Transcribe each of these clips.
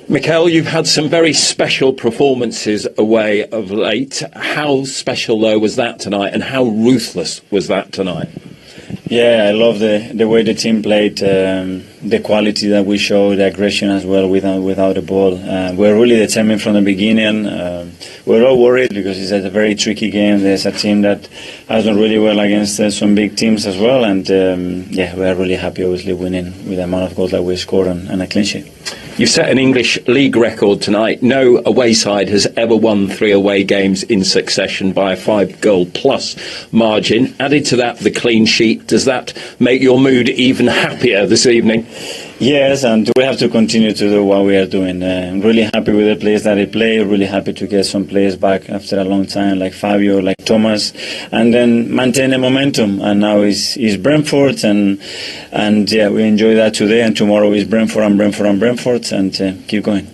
Mikel, you've had some very special performances away of late. How special, though, was that tonight, and how ruthless was that tonight? Yeah, I love the way the team played, the quality that we showed, the aggression as well without the ball. We're really determined from the beginning. We're all worried because it's a very tricky game. There's a team that has done really well against some big teams as well. And we're really happy, obviously, winning with the amount of goals that we scored and a clean sheet. You've set an English league record tonight. No away side has ever won 3 away games in succession by a 5-goal plus margin. Added to that, the clean sheet. Does that make your mood even happier this evening? Yes, and we have to continue to do what we are doing. I'm really happy with the players that they play. Really happy to get some players back after a long time, like Fabio, like Thomas, and then maintain the momentum. And now is Brentford, and we enjoy that today. And tomorrow is Brentford, and keep going.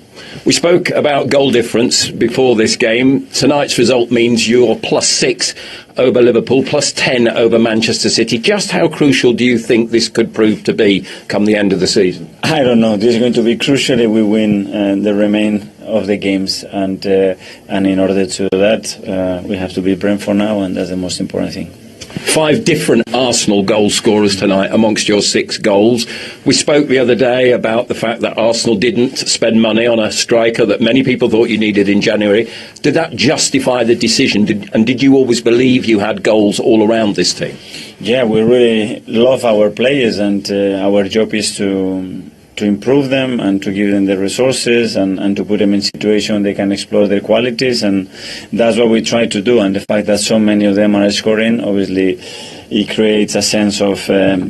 We spoke about goal difference before this game. Tonight's result means you're +6 over Liverpool, +10 over Manchester City. Just how crucial do you think this could prove to be come the end of the season? I don't know. This is going to be crucial if we win the remain of the games, and in order to do that, we have to beat Brentford now, and that's the most important thing. 5 different Arsenal goal scorers tonight amongst your 6 goals. We spoke the other day about the fact that Arsenal didn't spend money on a striker that many people thought you needed in January. Did that justify the decision? Did you always believe you had goals all around this team? Yeah, we really love our players, and our job is to improve them and to give them the resources and to put them in situations they can explore their qualities, and that's what we try to do. And the fact that so many of them are scoring, obviously it creates a sense of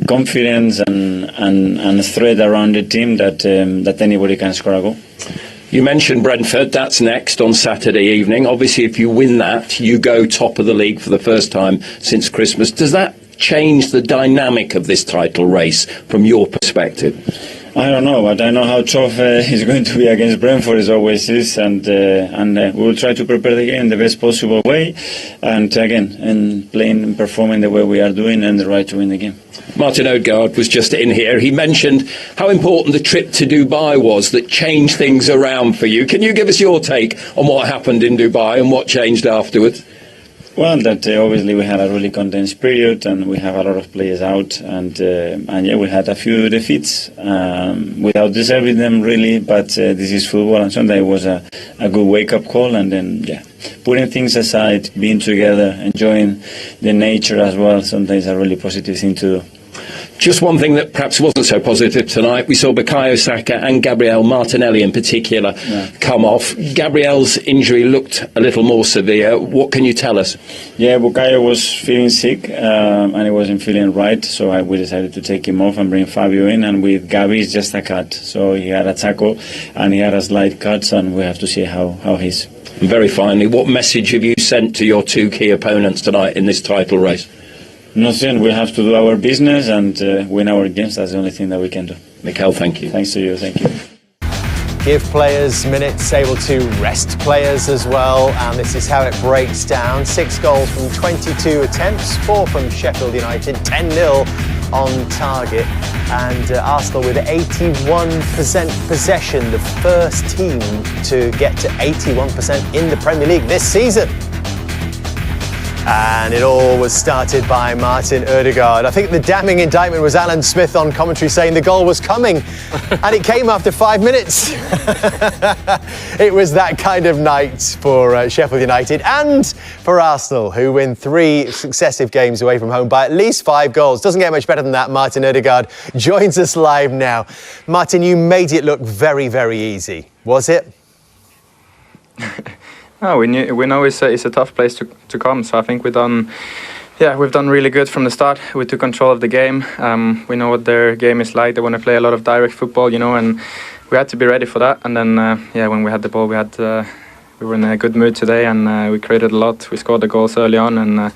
confidence and threat around the team that anybody can score a goal. You mentioned Brentford. That's next on Saturday evening. Obviously, if you win that, you go top of the league for the first time since Christmas. Does that change the dynamic of this title race from your perspective? I don't know, but I know how tough it's going to be against Brentford. It always is, and we will try to prepare the game the best possible way, and again, and playing and performing the way we are doing, and the right to win the game. Martin Odegaard was just in here. He mentioned how important the trip to Dubai was that changed things around for you. Can you give us your take on what happened in Dubai and what changed afterwards? Well, that obviously we had a really condensed period, and we have a lot of players out, and we had a few defeats without deserving them really. But this is football, and Sunday was a good wake-up call, and then putting things aside, being together, enjoying the nature as well. Sometimes a really positive thing to do. Just one thing that perhaps wasn't so positive tonight, we saw Bukayo Saka and Gabriel Martinelli in particular come off. Gabriel's injury looked a little more severe. What can you tell us? Yeah, Bukayo was feeling sick and he wasn't feeling right, so we decided to take him off and bring Fabio in, and with Gabi it's just a cut. So he had a tackle and he had a slight cut, and we have to see how he's. And very finally, what message have you sent to your 2 key opponents tonight in this title race? Nothing. We have to do our business and win our games. That's the only thing that we can do. Mikel, thank you. Thanks to you. Thank you. Give players minutes, able to rest players as well, and this is how it breaks down. 6 goals from 22 attempts, 4 from Sheffield United, 10-0 on target, and Arsenal with 81% possession, the first team to get to 81% in the Premier League this season. And it all was started by Martin Odegaard. I think the damning indictment was Alan Smith on commentary saying the goal was coming, and it came after 5 minutes. It was that kind of night for Sheffield United and for Arsenal, who win 3 successive games away from home by at least 5 goals. Doesn't get much better than that. Martin Odegaard joins us live now. Martin, you made it look very, very easy. Was it? No, we know it's a tough place to come. So I think we've done really good from the start. We took control of the game. We know what their game is like. They want to play a lot of direct football, and we had to be ready for that. And then, when we had the ball, we were in a good mood today, and we created a lot. We scored the goals early on, and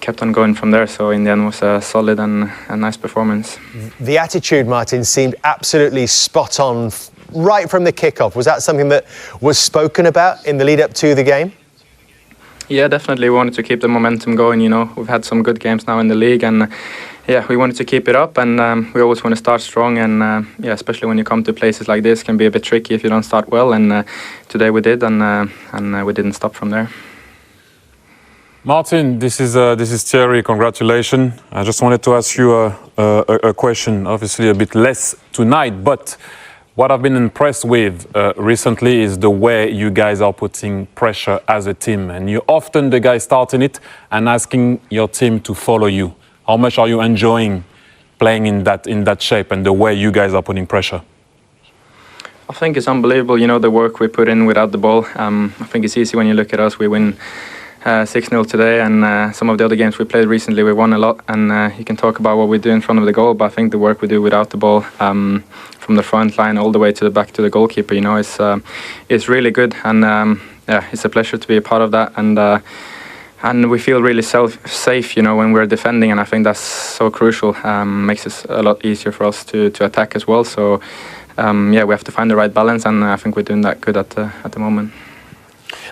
kept on going from there. So in the end, it was a solid and a nice performance. The attitude, Martin, seemed absolutely spot on. Right from the kickoff, was that something that was spoken about in the lead up to the game? Yeah, definitely. We wanted to keep the momentum going. We've had some good games now in the league, and yeah, we wanted to keep it up, and we always want to start strong. And yeah, especially when you come to places like this, it can be a bit tricky if you don't start well. And today we did, and we didn't stop from there. Martin, this is Thierry. Congratulations. I just wanted to ask you a question. Obviously, a bit less tonight, but what I've been impressed with recently is the way you guys are putting pressure as a team, and you're often the guy starting it and asking your team to follow you. How much are you enjoying playing in that shape and the way you guys are putting pressure? I think it's unbelievable, you know, the work we put in without the ball. I think it's easy when you look at us. We win 6-0 today, and some of the other games we played recently, we won a lot. And you can talk about what we do in front of the goal, but I think the work we do without the ball, from the front line all the way to the back to the goalkeeper, you know, it's really good. And yeah, it's a pleasure to be a part of that. And we feel really safe, you know, when we're defending, and I think that's so crucial. Makes it a lot easier for us to attack as well. So yeah, we have to find the right balance, and I think we're doing that good at the moment.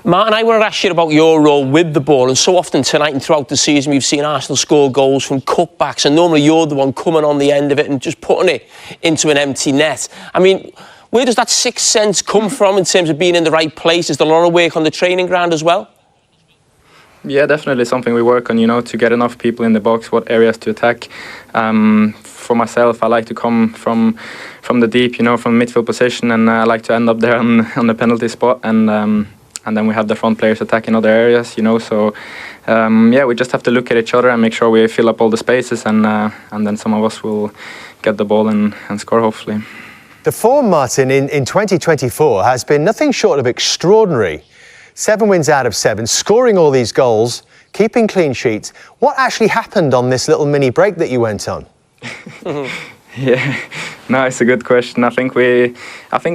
Martin, I want to ask you about your role with the ball, and so often tonight and throughout the season we've seen Arsenal score goals from cutbacks, and normally you're the one coming on the end of it and just putting it into an empty net. I mean, where does that sixth sense come from in terms of being in the right place? Is there a lot of work on the training ground as well? Yeah, definitely something we work on, you know, to get enough people in the box, what areas to attack. For myself, I like to come from the deep, you know, from midfield position, and I like to end up there on the penalty spot, and then we have the front players attacking other areas, you know. So yeah, we just have to look at each other and make sure we fill up all the spaces, and then some of us will get the ball and score, hopefully. The form, Martin, in 2024 has been nothing short of extraordinary. 7 wins out of 7, scoring all these goals, keeping clean sheets. What actually happened on this little mini break that you went on? Yeah, no, it's a good question. I think we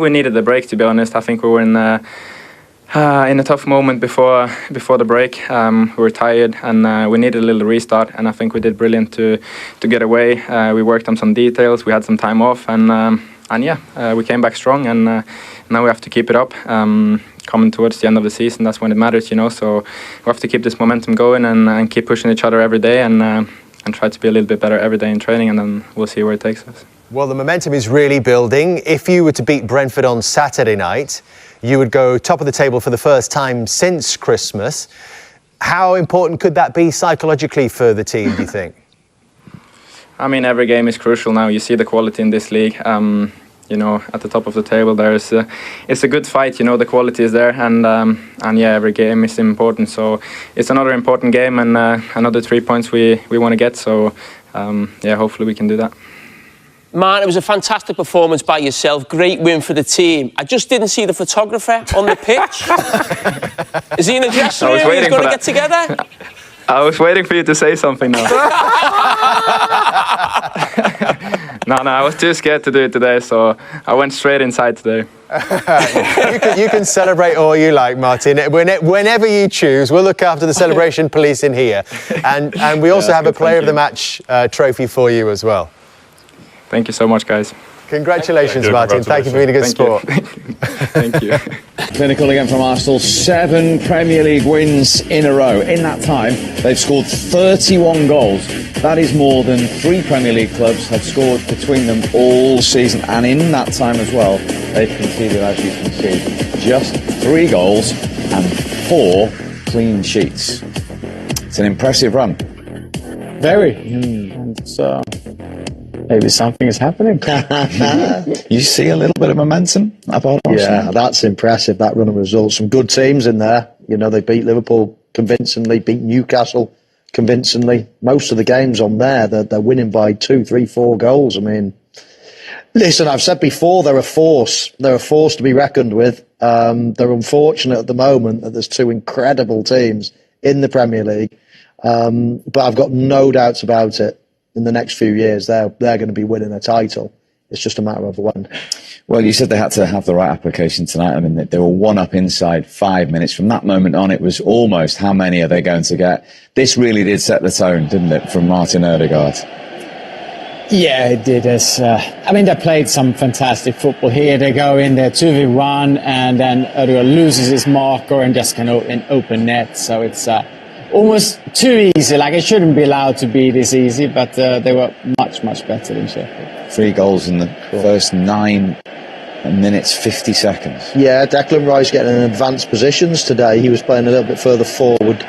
needed the break, to be honest. I think we were in a tough moment before the break. We were tired, and we needed a little restart. And I think we did brilliant to get away. We worked on some details. We had some time off, and yeah, we came back strong. And now we have to keep it up. Coming towards the end of the season, that's when it matters, you know. So we have to keep this momentum going and keep pushing each other every day, and try to be a little bit better every day in training, and then we'll see where it takes us. Well, the momentum is really building. If you were to beat Brentford on Saturday night, you would go top of the table for the first time since Christmas. How important could that be psychologically for the team, do you think? I mean, every game is crucial now. You see the quality in this league. You know, at the top of the table, it's a good fight. You know, the quality is there, and yeah, every game is important. So it's another important game, and another 3 points we want to get. So yeah, hopefully we can do that. Man, it was a fantastic performance by yourself. Great win for the team. I just didn't see the photographer on the pitch. Is he in the dressing room? He's going to get together? I was waiting for you to say something now. No, I was too scared to do it today, so I went straight inside today. You can celebrate all you like, Martin. Whenever you choose, we'll look after the celebration police in here. And we also have a Player of the Match trophy for you as well. Thank you so much, guys. Congratulations, Martin. Thank you for being a good sport. Thank you. Clinical again from Arsenal. 7 Premier League wins in a row. In that time, they've scored 31 goals. That is more than 3 Premier League clubs have scored between them all season. And in that time as well, they've conceded, as you can see, just 3 goals and 4 clean sheets. It's an impressive run. Very. Maybe something is happening. You see a little bit of momentum about Arsenal? Yeah, that's impressive, that run of results. Some good teams in there. You know, they beat Liverpool convincingly, beat Newcastle convincingly. Most of the games on there, they're winning by 2, 3, 4 goals. I mean, listen, I've said before, they're a force. They're a force to be reckoned with. They're unfortunate at the moment that there's 2 incredible teams in the Premier League. But I've got no doubts about it. In the next few years, they're going to be winning a title. It's just a matter of when. Well, you said they had to have the right application tonight. I mean, they were 1 up inside 5 minutes. From that moment on, it was almost how many are they going to get? This really did set the tone, didn't it, from Martin Ødegaard? Yeah, it did. I mean, they played some fantastic football here. They go in there 2v1, and then Ødegaard loses his marker and just can open net. So it's almost too easy. Like, it shouldn't be allowed to be this easy, but they were much, much better than Sheffield. 3 goals in the first 9 minutes, 50 seconds. Yeah, Declan Rice getting in advanced positions today. He was playing a little bit further forward.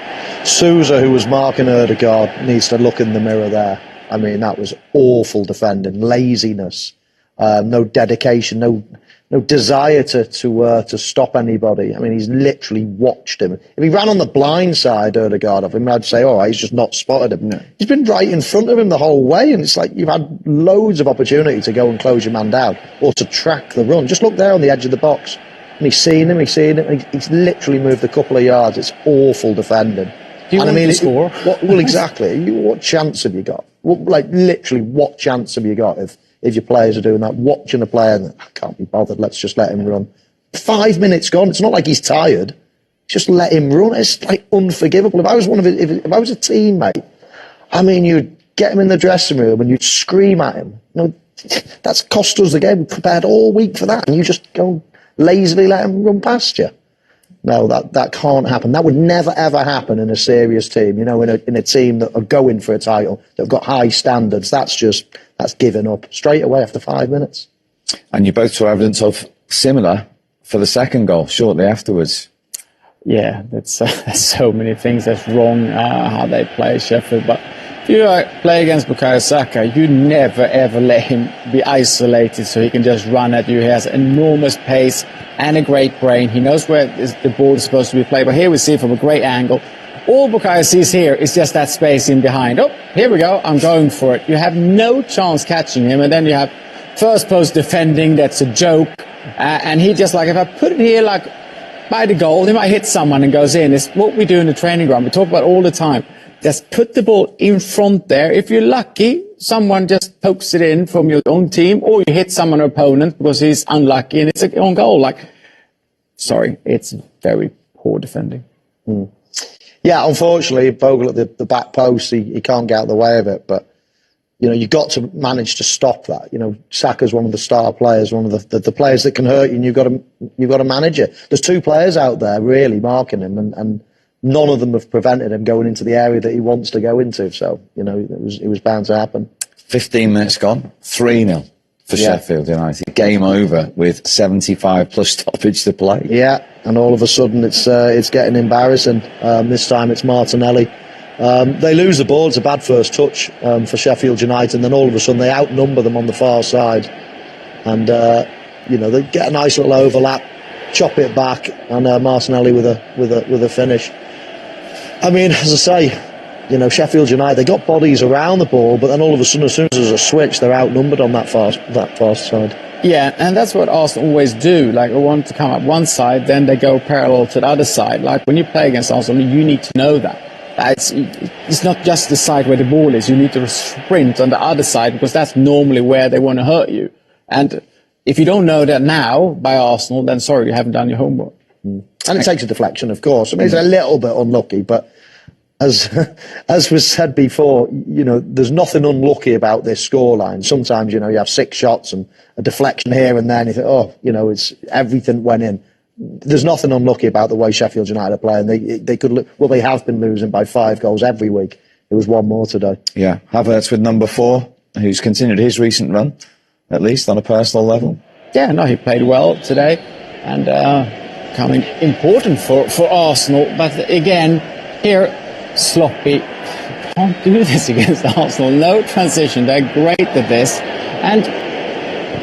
Sousa, who was marking Ødegaard, needs to look in the mirror there. I mean, that was awful defending, laziness, no dedication, no desire to stop anybody. I mean, he's literally watched him. If he ran on the blind side, Ødegaard, of him, I'd say, all right, he's just not spotted him. No. He's been right in front of him the whole way, and it's like you've had loads of opportunity to go and close your man down or to track the run. Just look there on the edge of the box. And he's seen him. He's literally moved a couple of yards. It's awful defending. Do you want to score? Well, exactly. What chance have you got? Literally, what chance have you got if your players are doing that? Watching a player, and I can't be bothered, let's just let him run. 5 minutes gone. It's not like he's tired. Just let him run. It's like unforgivable. If I was if I was a teammate, I mean, you'd get him in the dressing room and you'd scream at him. That's cost us the game. We prepared all week for that, and you just go lazily let him run past you. No, that can't happen. That would never, ever happen in a serious team, in a team that are going for a title, that have got high standards. That's giving up straight away after 5 minutes. And you both saw evidence of similar for the second goal shortly afterwards. Yeah, there's so many things that's wrong how they play Sheffield. But if you play against Bukayo Saka, you never, ever let him be isolated so he can just run at you. He has enormous pace and a great brain. He knows where the ball is supposed to be played. But here we see it from a great angle. All Bukayo sees here is just that space in behind. Oh, here we go. I'm going for it. You have no chance catching him. And then you have first post defending. That's a joke. And he just if I put it here by the goal, he might hit someone and goes in. It's what we do in the training ground. We talk about all the time. Just put the ball in front there. If you're lucky, someone just pokes it in from your own team, or you hit someone opponent because he's unlucky and it's an own goal. It's very poor defending. Mm. Yeah, unfortunately, Bogle at the back post, he can't get out of the way of it. But, you've got to manage to stop that. Saka's one of the star players, one of the players that can hurt you, and you've got to manage it. There's 2 players out there really marking him, and none of them have prevented him going into the area that he wants to go into. So, it was bound to happen. 15 minutes gone, 3-0 for Sheffield United. Game over with 75 plus stoppage to play. Yeah, and all of a sudden it's getting embarrassing. This time it's Martinelli. They lose the ball. It's a bad first touch for Sheffield United, and then all of a sudden they outnumber them on the far side. And, they get a nice little overlap, chop it back, and Martinelli with a finish. I mean, as I say, Sheffield United, they got bodies around the ball, but then all of a sudden, as soon as there's a switch, they're outnumbered on that far side. Yeah, and that's what Arsenal always do. They want to come up one side, then they go parallel to the other side. When you play against Arsenal, you need to know that. It's not just the side where the ball is. You need to sprint on the other side, because that's normally where they want to hurt you. And if you don't know that now by Arsenal, then sorry, you haven't done your homework. Mm. And it takes a deflection, of course. I mean, it's a little bit unlucky, but as was said before, there's nothing unlucky about this scoreline. Sometimes, you have 6 shots and a deflection here and there, and you think, it's everything went in. There's nothing unlucky about the way Sheffield United are playing. They have been losing by 5 goals every week. There was one more today. Yeah, Havertz with number 4, who's continued his recent run, at least on a personal level. Yeah, no, he played well today, and becoming important for Arsenal. But again, here, sloppy. Can't do this against Arsenal. No transition. They're great at this. And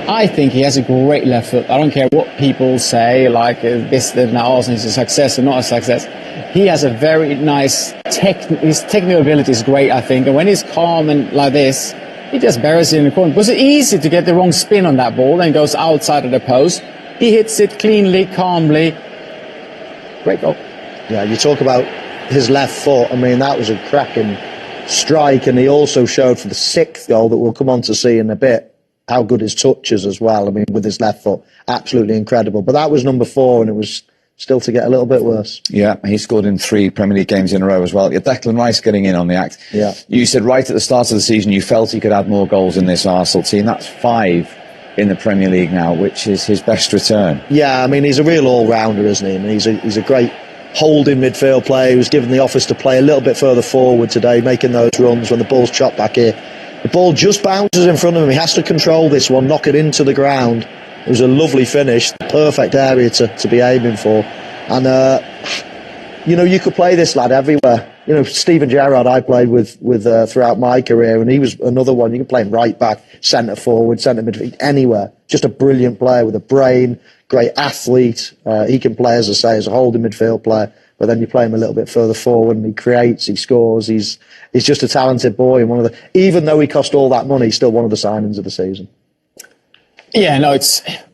I think he has a great left foot. I don't care what people say, that now Arsenal is a success or not a success. He has a very nice his technical ability is great, I think. And when he's calm and like this, he just buries it in the corner. It was easy to get the wrong spin on that ball and goes outside of the post. He hits it cleanly, calmly. Great goal. Yeah, you talk about his left foot. I mean, that was a cracking strike, and he also showed for the 6th goal that we'll come on to see in a bit how good his touch is as well. I mean, with his left foot, absolutely incredible. But that was number 4, and it was still to get a little bit worse. Yeah, he scored in 3 Premier League games in a row as well. Declan Rice getting in on the act. Yeah. You said right at the start of the season you felt he could add more goals in this Arsenal team. That's 5 in the Premier League now, which is his best return. Yeah, I mean, he's a real all-rounder, isn't he? I mean, he's a great holding midfield player who's given the office to play a little bit further forward today, making those runs when the ball's chopped back here. The ball just bounces in front of him. He has to control this one, knock it into the ground. It was a lovely finish, perfect area to be aiming for. And, you could play this lad everywhere. Steven Gerrard I played with throughout my career, and he was another one. You can play him right back, centre forward, centre midfield, anywhere. Just a brilliant player with a brain, great athlete. He can play, as I say, as a holding midfield player, but then you play him a little bit further forward and he creates, he scores. He's just a talented boy, and even though he cost all that money, he's still one of the signings of the season. Yeah, no,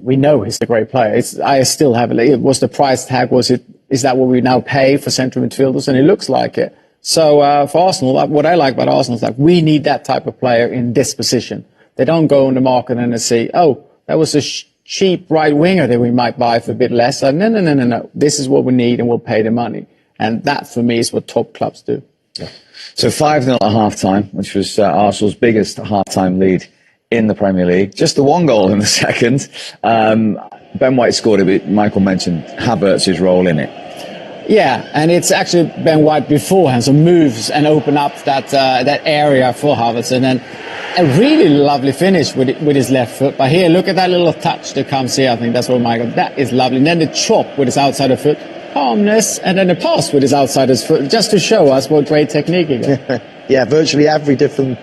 we know he's a great player. I still have it. Was the price tag? Is that what we now pay for central midfielders? And it looks like it. So for Arsenal, what I like about Arsenal is that we need that type of player in this position. They don't go in the market and they say, "Oh, that was a cheap right winger that we might buy for a bit less." No. This is what we need, and we'll pay the money. And that, for me, is what top clubs do. Yeah. So 5-0 at half-time, which was Arsenal's biggest half-time lead in the Premier League. Just the one goal in the second. Ben White scored a bit. Michael mentioned Havertz's role in it. Yeah, and it's actually Ben White beforehand, so moves and open up that area for Havertz, and then a really lovely finish with his left foot. But here, look at that little touch that comes here. I think that's what Michael. That is lovely. And then the chop with his outside of foot, calmness, and then the pass with his outside of foot, just to show us what great technique he got. Yeah, virtually every different.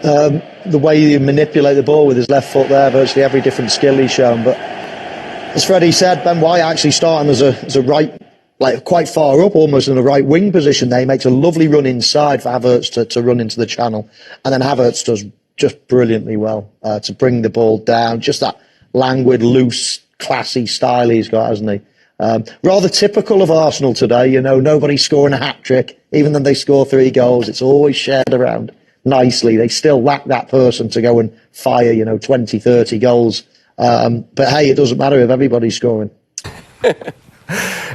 The way you manipulate the ball with his left foot there, virtually every different skill he's shown. But as Freddie said, Ben White actually starting as a right, like quite far up, almost in a right wing position there. He makes a lovely run inside for Havertz to run into the channel. And then Havertz does just brilliantly well to bring the ball down. Just that languid, loose, classy style he's got, hasn't he? Rather typical of Arsenal today, nobody scoring a hat-trick. Even though they score 3 goals, it's always shared around nicely. They still lack that person to go and fire, 20, 30 goals. But hey, it doesn't matter if everybody's scoring.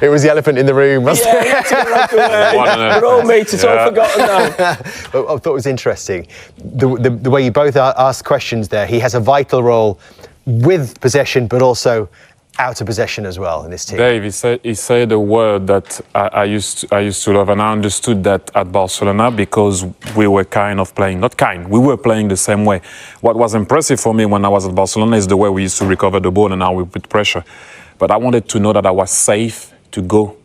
It was the elephant in the room, wasn't it? Yeah, we're all mates, it's all forgotten now. Well, I thought it was interesting, the way you both asked questions there. He has a vital role with possession, but also out of possession as well in this team. Dave, he said a word that I used to love, and I understood that at Barcelona because we were we were playing the same way. What was impressive for me when I was at Barcelona is the way we used to recover the ball and how we put pressure. But I wanted to know that I was safe to go.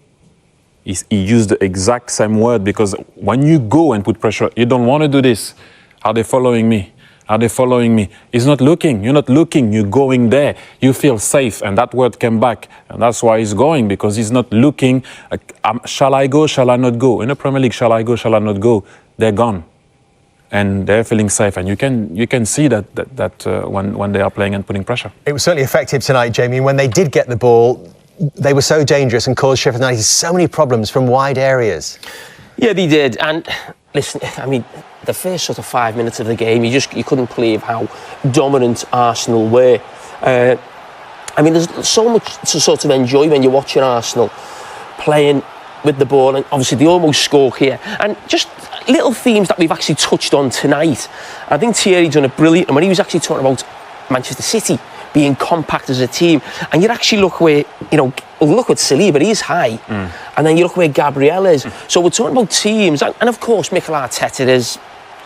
He used the exact same word, because when you go and put pressure, you don't want to do this. Are they following me? Are they following me? He's not looking. You're not looking. You're going there. You feel safe. And that word came back. And that's why he's going, because he's not looking. Shall I go? Shall I not go? In the Premier League, shall I go? Shall I not go? They're gone. And they're feeling safe. And you can see that when they are playing and putting pressure. It was certainly effective tonight, Jamie. When they did get the ball, they were so dangerous and caused Sheffield United so many problems from wide areas. Yeah, they did. And listen, I mean, the first sort of 5 minutes of the game, you couldn't believe how dominant Arsenal were. I mean, there's so much to sort of enjoy when you're watching Arsenal playing with the ball, and obviously they almost score here. And just little themes that we've actually touched on tonight. I think Thierry done a brilliant, and when he was actually talking about Manchester City being compact as a team, and you actually look where, look at Saliba, he's high, and then you look where Gabriel is. So we're talking about teams, and of course Mikel Arteta is,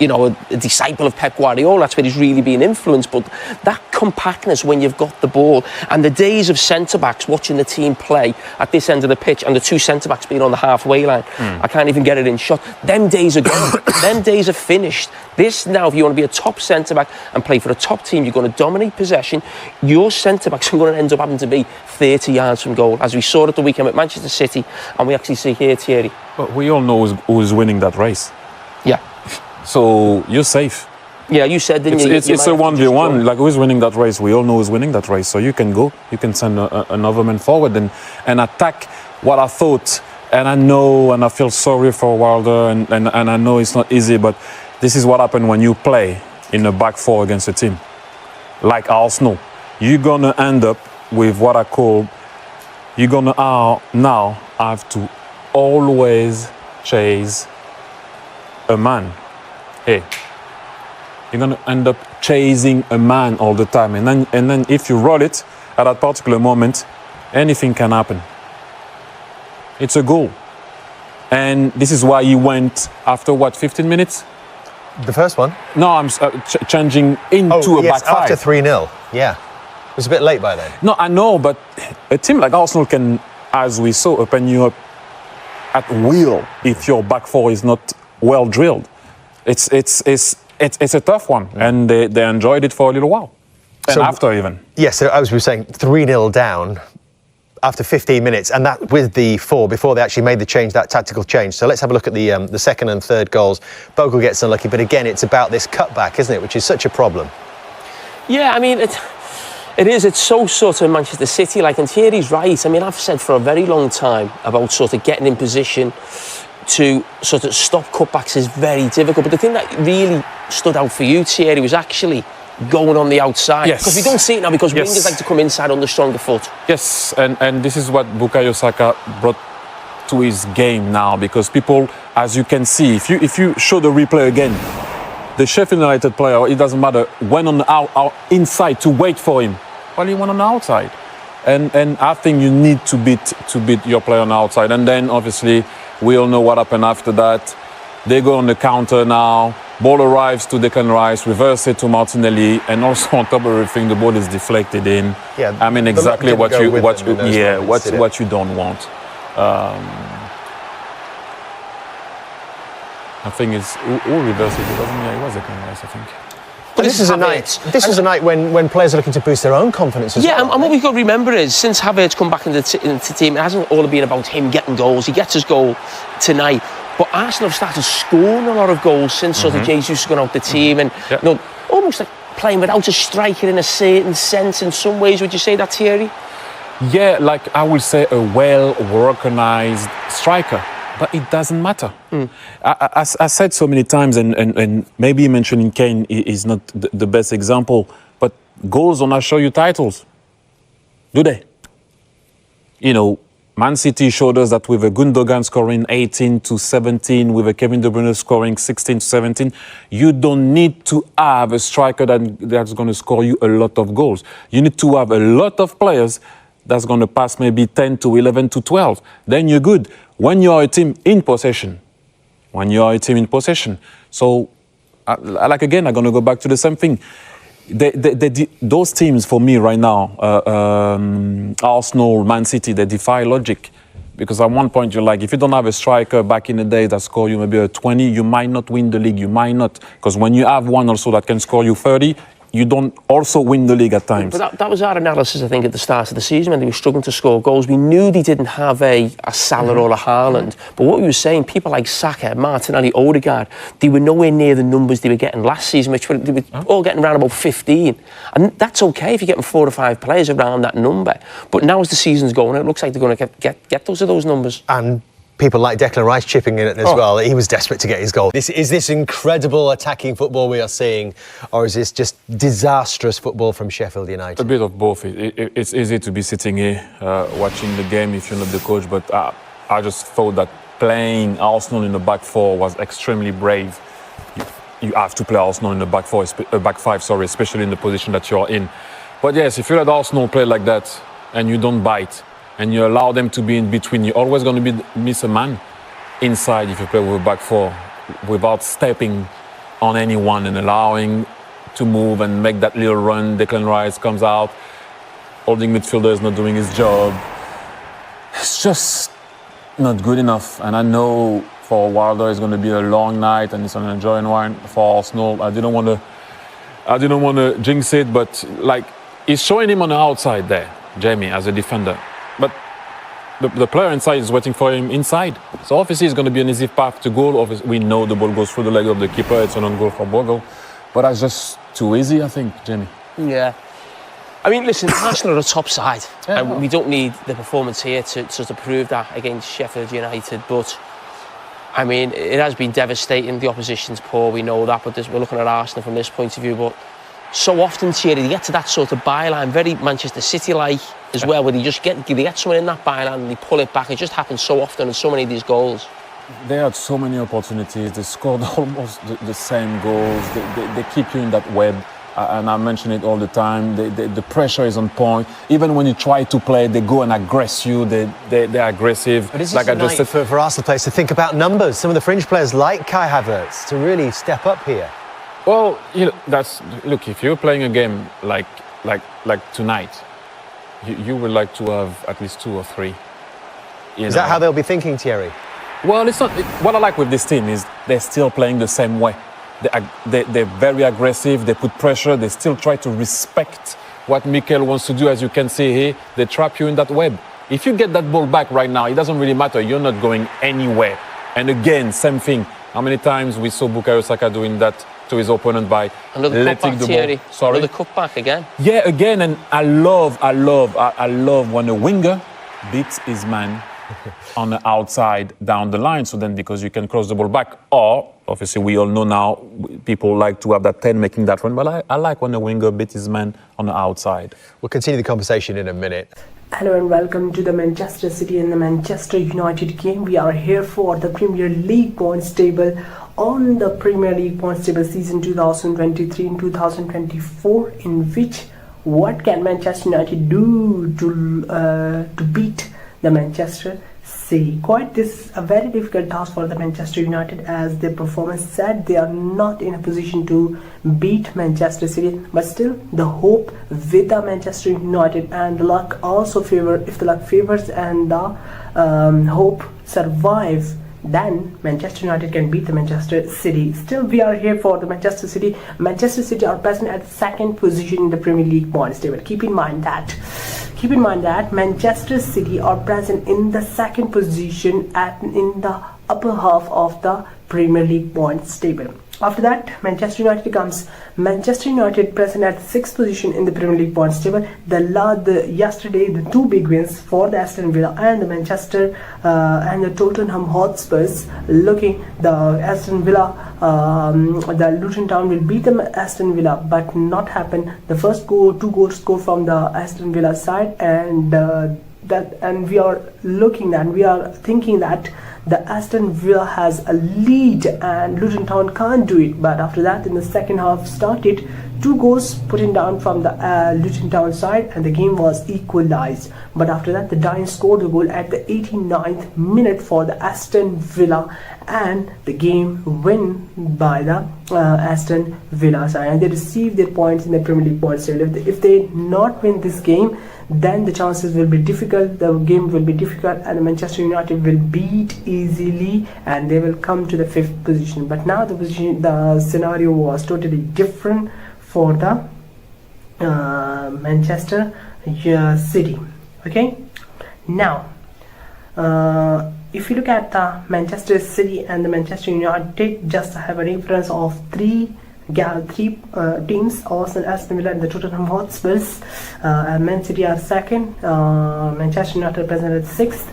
a disciple of Pep Guardiola. That's where he's really been influenced. But that compactness when you've got the ball, and the days of centre-backs watching the team play at this end of the pitch, and the 2 centre-backs being on the halfway line, I can't even get it in shot. Them days are gone. Them days are finished. This now, if you want to be a top centre-back and play for a top team, you're going to dominate possession. Your centre-backs are going to end up having to be 30 yards from goal, as we saw at the weekend with Manchester City, and we actually see here, Thierry. But we all know who's winning that race. Yeah. So you're safe. Yeah, you said, didn't you? It's a 1v1. Like, who's winning that race? We all know who's winning that race. So you can go. You can send another man forward and attack. What I thought, and I know, and I feel sorry for Wilder, and I know it's not easy, but this is what happens when you play in a back four against a team like Arsenal. You're gonna end up with what I call, you're gonna now have to always chase a man. Hey, you're going to end up chasing a man all the time. And then if you roll it at that particular moment, anything can happen. It's a goal. And this is why he went after, 15 minutes? The first one? No, I'm changing into a back five. After 3-0, yeah. It was a bit late by then. No, I know, but a team like Arsenal can, as we saw, open you up at will if your back four is not well drilled. It's a tough one, and they enjoyed it for a little while. And so, after even. Yes, so as we were saying, 3-0 down after 15 minutes, and that with the 4 before they actually made the change, that tactical change. So let's have a look at the second and third goals. Bogle gets unlucky, but again, it's about this cutback, isn't it, which is such a problem. Yeah, I mean, it is. It's so sort of Manchester City, like, and Thierry's right. I mean, I've said for a very long time about sort of getting in position to sort of stop cutbacks is very difficult. But the thing that really stood out for you, Thierry, was actually going on the outside. Yes. Because we don't see it now, because wingers like to come inside on the stronger foot. Yes, and this is what Bukayo Saka brought to his game now, because people, as you can see, if you show the replay again, the Sheffield United player, it doesn't matter, went on the inside to wait for him. Well, he went on the outside. And I think you need to beat your player on the outside. And then, obviously, we all know what happened after that. They go on the counter now. Ball arrives to Declan Rice, reverse it to Martinelli, and also on top of everything, the ball is deflected in. Yeah, I mean, exactly what you don't want. I think it's all reverse it. It was Declan Rice, I think. But this is a night when players are looking to boost their own confidence as well. Yeah, and what we've got to remember is, since Havertz come back into the team, it hasn't all been about him getting goals. He gets his goal tonight. But Arsenal have started scoring a lot of goals since sort of Jesus has gone out the team, and you know, almost like playing without a striker in a certain sense. In some ways, would you say that, Thierry? Yeah, like I would say a well-organized striker, but it doesn't matter. I said so many times, and maybe mentioning Kane is not the best example, but goals don't show you titles, do they? You know, Man City showed us that with a Gundogan scoring 18 to 17, with a Kevin De Bruyne scoring 16 to 17, you don't need to have a striker that's going to score you a lot of goals. You need to have a lot of players that's going to pass maybe 10 to 11 to 12. Then you're good. When you are a team in possession. So, like again, I'm going to go back to the same thing. Those teams for me right now, Arsenal, Man City, they defy logic. Because at one point you're like, if you don't have a striker back in the day that score you maybe a 20, you might not win the league, you might not. Because when you have one also that can score you 30, you don't also win the league at times. But that was our analysis, I think, at the start of the season when they were struggling to score goals. We knew they didn't have a Salah or a Haaland. But what we were saying, people like Saka, Martinelli, Odegaard, they were nowhere near the numbers they were getting last season, which they were all getting around about 15. And that's okay if you're getting 4 or 5 players around that number. But now as the season's going, it looks like they're going to get those numbers. And people like Declan Rice chipping in as well. He was desperate to get his goal. Is this incredible attacking football we are seeing, or is this just disastrous football from Sheffield United? A bit of both. It's easy to be sitting here watching the game if you're not the coach, but I just thought that playing Arsenal in the back four was extremely brave. You have to play Arsenal in the back five, especially in the position that you're in. But yes, if you let Arsenal play like that and you don't bite, and you allow them to be in between, you're always going to miss a man inside if you play with a back four without stepping on anyone and allowing to move and make that little run. Declan Rice comes out, holding midfielder is not doing his job. It's just not good enough. And I know for Wilder it's going to be a long night and it's an enjoying one for Arsenal. I didn't want to jinx it, but like he's showing him on the outside there, Jamie, as a defender. But the player inside is waiting for him inside. So obviously it's going to be an easy path to goal. Obviously, we know the ball goes through the leg of the keeper. It's an own goal for Bogle. But that's just too easy, I think, Jamie. Yeah. I mean, listen, Arsenal are a top side. Yeah, and we don't need the performance here to sort of prove that against Sheffield United. But, I mean, it has been devastating. The opposition's poor, we know that. But we're looking at Arsenal from this point of view. But so often, Thierry, they get to that sort of byline, very Manchester City-like as well, where they get someone in that byline and they pull it back. It just happens so often in so many of these goals. They had so many opportunities. They scored almost the same goals. They keep you in that web. and I mention it all the time, the pressure is on point. Even when you try to play, they go and aggress you, they're aggressive. But is this a night for Arsenal players to think about numbers? Some of the fringe players like Kai Havertz to really step up here. Well, look, if you're playing a game like tonight, you would like to have at least 2 or 3. Is that how they'll be thinking, Thierry? Well, it's not. What I like with this team is they're still playing the same way. They're very aggressive. They put pressure. They still try to respect what Mikel wants to do. As you can see here, they trap you in that web. If you get that ball back right now, it doesn't really matter. You're not going anywhere. And again, same thing. How many times we saw Bukayo Saka doing that to his opponent by letting the ball? Sorry, another cutback again. Yeah, again, and I love when a winger beats his man on the outside down the line. So then, because you can cross the ball back, or obviously we all know now people like to have that 10 making that run. But I like when a winger beats his man on the outside. We'll continue the conversation in a minute. Hello and welcome to the Manchester City and the Manchester United game. We are here for the Premier League points table on the Premier League points table season 2023 and 2024, in which what can Manchester United do to beat the Manchester City. This is a very difficult task for the Manchester United, as their performance said they are not in a position to beat Manchester City, but still the hope with the Manchester United and the luck also if the luck favors and the hope survive, then Manchester United can beat the Manchester City. Still, we are here for the Manchester City. Manchester City are present at second position in the Premier League points table. Keep in mind that Manchester City are present in the second position in the upper half of the Premier League points table. After that, Manchester United comes. Manchester United present at 6th position in the Premier League points table. Yesterday, the 2 big wins for the Aston Villa and the Manchester and the Tottenham Hotspurs. Looking, the Aston Villa, the Luton Town will beat the Aston Villa, but not happen. The first 2 goals scored from the Aston Villa side, and we are thinking that the Aston Villa has a lead and Luton Town can't do it. But after that, in the second half started, 2 goals put in down from the Luton Town side, and the game was equalized. But after that, the Giants scored a goal at the 89th minute for the Aston Villa, and the game win by the Aston Villa side, and they receive their points in the Premier League points table. If they not win this game, then the chances will be difficult, the game will be difficult, and the Manchester United will beat easily and they will come to the 5th position. But now the scenario was totally different for the Manchester City. Okay, now if you look at the Manchester City and the Manchester United, just have a reference of three teams: Arsenal, Aston Villa, and the Tottenham Hotspurs. Man City are second, Manchester United present at 6th.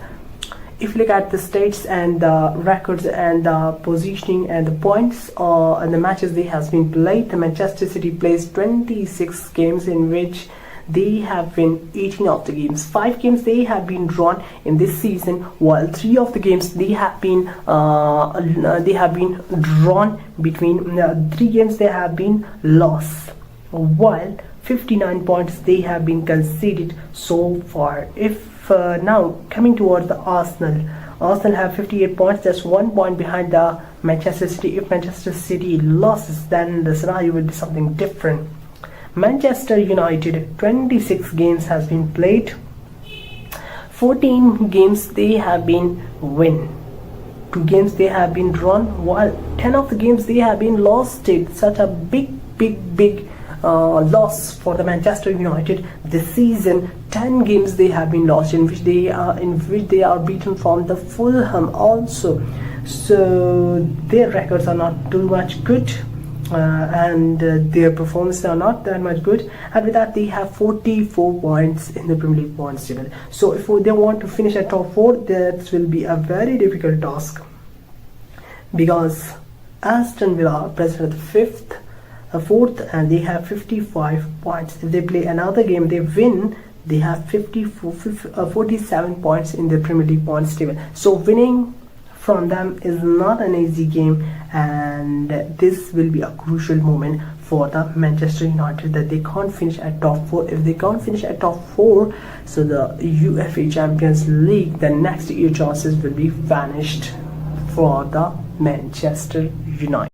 If you look at the stats and the records and the positioning and the points and the matches they has been played, the Manchester City plays 26 games in which they have won 18 of the games. 5 games they have been drawn in this season, while 3 of the games they have been drawn. Between 3 games they have been lost, while 59 points they have been conceded so far. If now coming towards the Arsenal have 58 points, just 1 point behind the Manchester City. If Manchester City loses, then the scenario will be something different. Manchester United, 26 games has been played, 14 games they have been win, 2 games they have been drawn, while 10 of the games they have been lost. It's such a big loss for the Manchester United this season. 10 games they have been lost, in which they are beaten from the Fulham also. So their records are not too much good. And their performances are not that much good, and with that they have 44 points in the Premier League points table. So if they want to finish at top 4, that will be a very difficult task, because Aston Villa are present at the 4th, and they have 55 points. If they play another game, they win, they have 47 points in the Premier League points table. So winning from them is not an easy game, and this will be a crucial moment for the Manchester United, that they can't finish at top 4. If they can't finish at top 4, so the UEFA Champions League, the next year chances will be vanished for the Manchester United.